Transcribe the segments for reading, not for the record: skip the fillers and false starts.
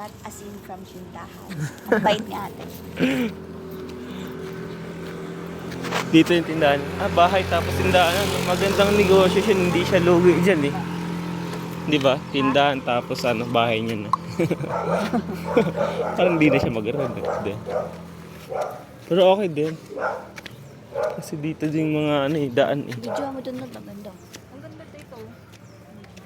That asin from Sindahan. Ang bait ni ate. Dito yung tindahan. Bahay tapos tindahan. Magandang negosyo siya. Hindi siya lugi dyan eh. Di ba? Tindahan tapos bahay niya na. Parang hindi na siya mag-rent. Pero okay din. Kasi dito din mga daan eh. Video mo dun na maganda. Ang ganda dito.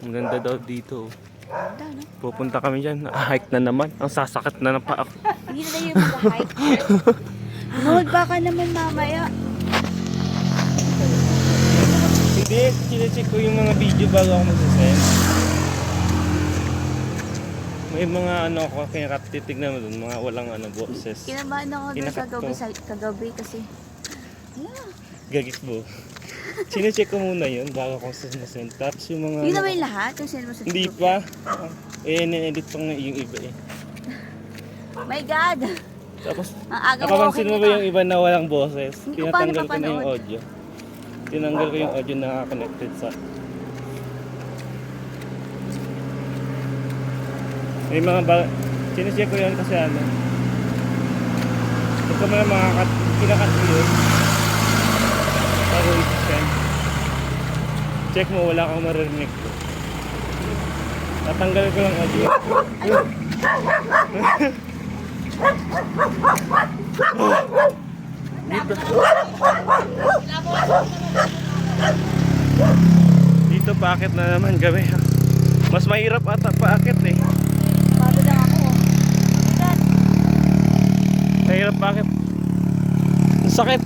Ang ganda daw dito. Ganda, no? Pupunta kami dyan. Hike na naman. Ang sasakit na ng paa ko. Hindi na yung mag-hike. Nood, baka naman mamaya. Hindi, chinecheck ko yung mga video bago ako magsasend. May mga ako pinakatitignan mo dun, mga walang boses. Kinabahan ako dun Kinakat ko. kagabi kasi. Gagis mo. Chinecheck ko muna yun bago ako sasend. Tapos yung mga... Hindi naman yung lahat yung send mo sa Hindi group. pa. Ine-edit pa nga yung iba eh. My God! Tapos, Ang aga mo napapansin mo ba yung iba na walang boses? Hindi ko pa Tinatanggal ko na yung napapanood. audio. Tinanggal ko yung audio na connected sa... May mga chinecheck ko yun kasi ito mo na mga kinakat ko yun. Bago i-send. Check mo, wala kang maririnig ko. Tatanggal ko lang audio. Dito. Dito paakit na naman kami. Mas mahirap ata paakit eh. Bago lang ako. My God! Mahirap paakit. Ang sakit.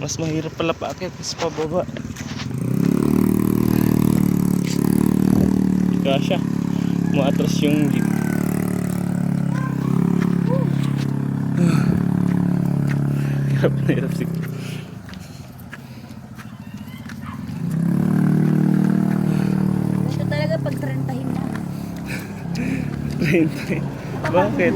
Mas mahirap pala paakit sa pababa. Ika siya. Maatras yung jeep. Hirap na hirap siguro. Ito talaga pag 30 na. Bakit?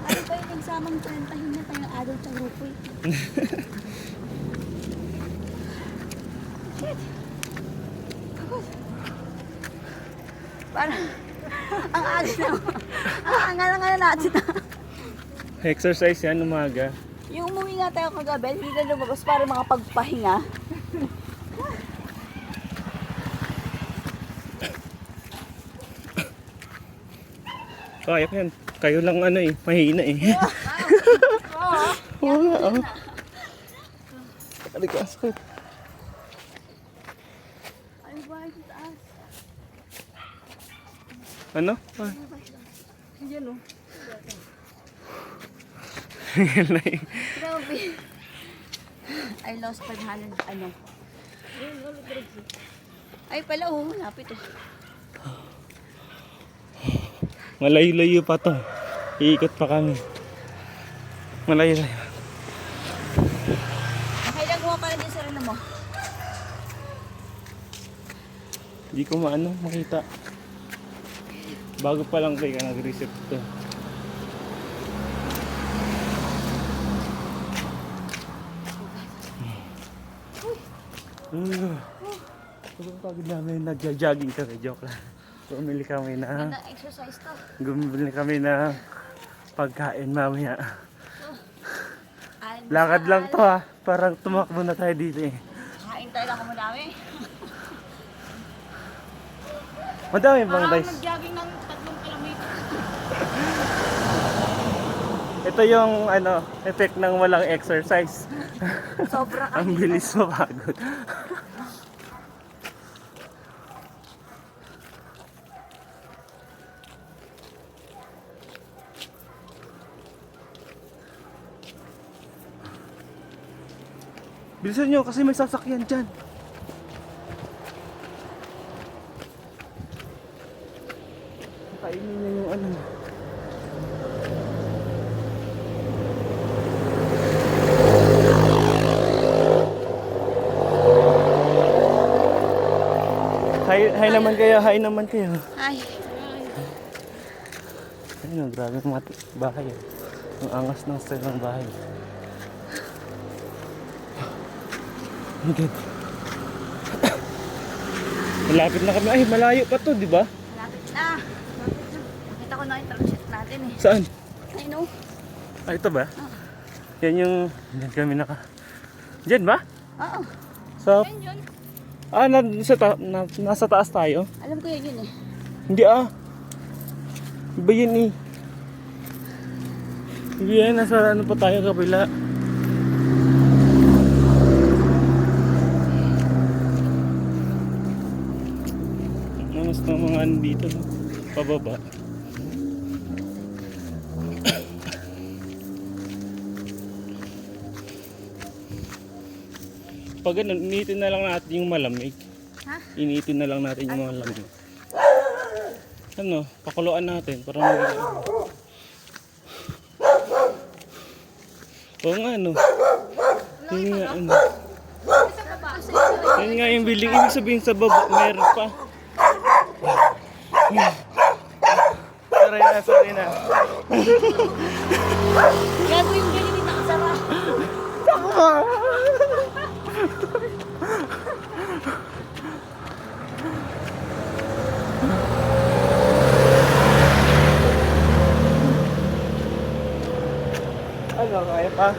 Ano ba yung nagsamang 30 na tayong adult sa grupo eh? Shit! Pagod. Parang, ang aga na. Ang aga na natin. Exercise yan umaga. Yung umuwi nga tayo kagabi, hindi na lumabas para mga pagpahinga. Kaya ko yan. Kayo lang mahina eh. Oo. Oo nga oh. Aray ko, asakit. Ay, ba? Sa taas. Ano? Yan o. Yan na eh. Grabe. I lost 500, Ay pala, lapit eh. Malayo-layo pa to. Iikot pa kami. Malayo-layo. Nakailang kuha ka na din sa rano mo? Hindi ko makita. Bago pa lang kayo nag-reset to. Pagod namin, nagja-jogging kami, joke lang. Bumili kami na, Ganda exercise to. bumili kami na pagkain mamaya. Almusal. Lakad lang to parang tumakbo na tayo dito eh. Kain talaga ako madami. Madami bang guys? Nag-jogging ng 3 kilometer. Ito yung effect ng walang exercise. Sobra ka. Ang bilis mapagod. Bilisan nyo kasi may sasakyan dyan. Kainin nyo yung Hi naman kayo, hi naman kayo. Ay. Ayun, grabe mga bahay. Ang angas ng style ng bahay. Oh my God. Malapit na kami. Ay, malayo pa to, di ba? Malapit na. Nakita ko na yung truck shot natin eh. Saan? I know. Ah, ito ba? Yan yung... Diyan kami naka... Diyan ba? Oo. Sa... Yan yun. Ah, nasa taas tayo? Alam ko yun eh. Hindi ah. Iba yun eh. Hindi yan, nasa ano pa tayo kapila. Namas ng mga ano dito, no? Pababa. Pag ganun, initin na lang natin yung malamig. Ha? Initin na lang natin yung malamig. Ano, pakuluan natin para maging ano. Oo nga ano. Yun nga ano. Sa baba. Yun nga yung building. Ibig sabihin sa baba, meron pa. Sorry na. Gago yung ganyan yung nakasara. Ano, kaya pa?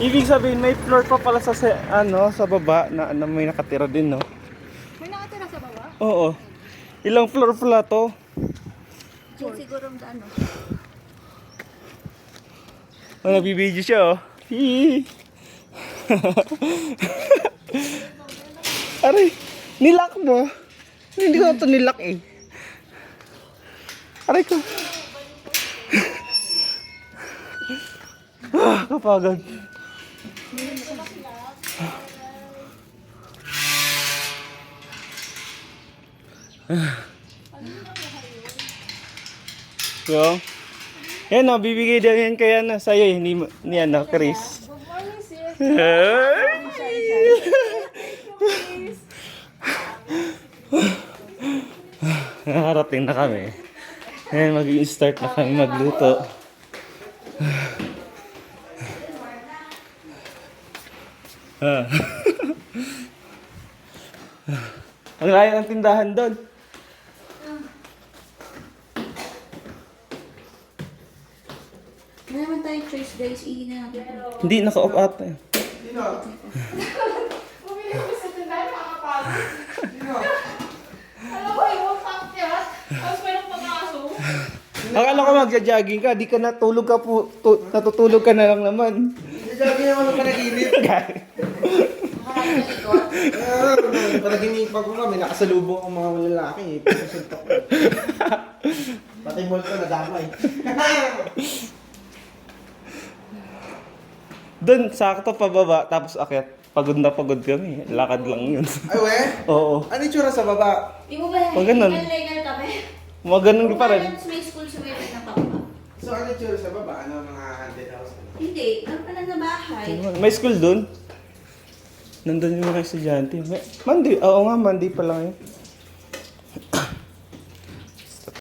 Ibig sabihin, may floor pa pala sa sa baba na may nakatira din, no? May nakatira sa baba? Oo. Ilang floor pala to? Diyan siguro ang ano. Oh, nagbibideo siya, oh. Hii. Aray, nilak mo. Hindi ko ito nilak eh. Aray ko. Kapagod. So, yan o, bibigay daw yan kaya na sa'yo eh, ni ano, Chris. Nakarating na kami. Ngayon mag-i-start na kami magluto. Ang layo ng tindahan doon. Wala naman tayong choice guys. Ihi na natin. Hindi, naka-off ata eh. Alam ko, yung pakyat. Tapos mayroong pang-aso. Akala ko magja-jogging ka, di ka natulog ka po, natutulog ka na lang naman. Sabi naman ng panaginip. Panaginip ako kami, nakasalubong ang mga lalaki. Pagkasuntok ko. Pati multo na damay. Doon, sakto pababa, tapos akyat. Pagod na pagod kami. Lakad lang yun. Ay, we? Oo. Ano yung tsura sa baba? Di mo ba Pag ganun. legal kami? Mga ganun pa rin. May school sa may na papa. So, ano yung tsura sa baba? Ano, mga haunted house? Hindi. Ano pa lang na bahay? May school doon. Nandun yung mga estudyante. Monday, oo nga, Monday pa lang yun.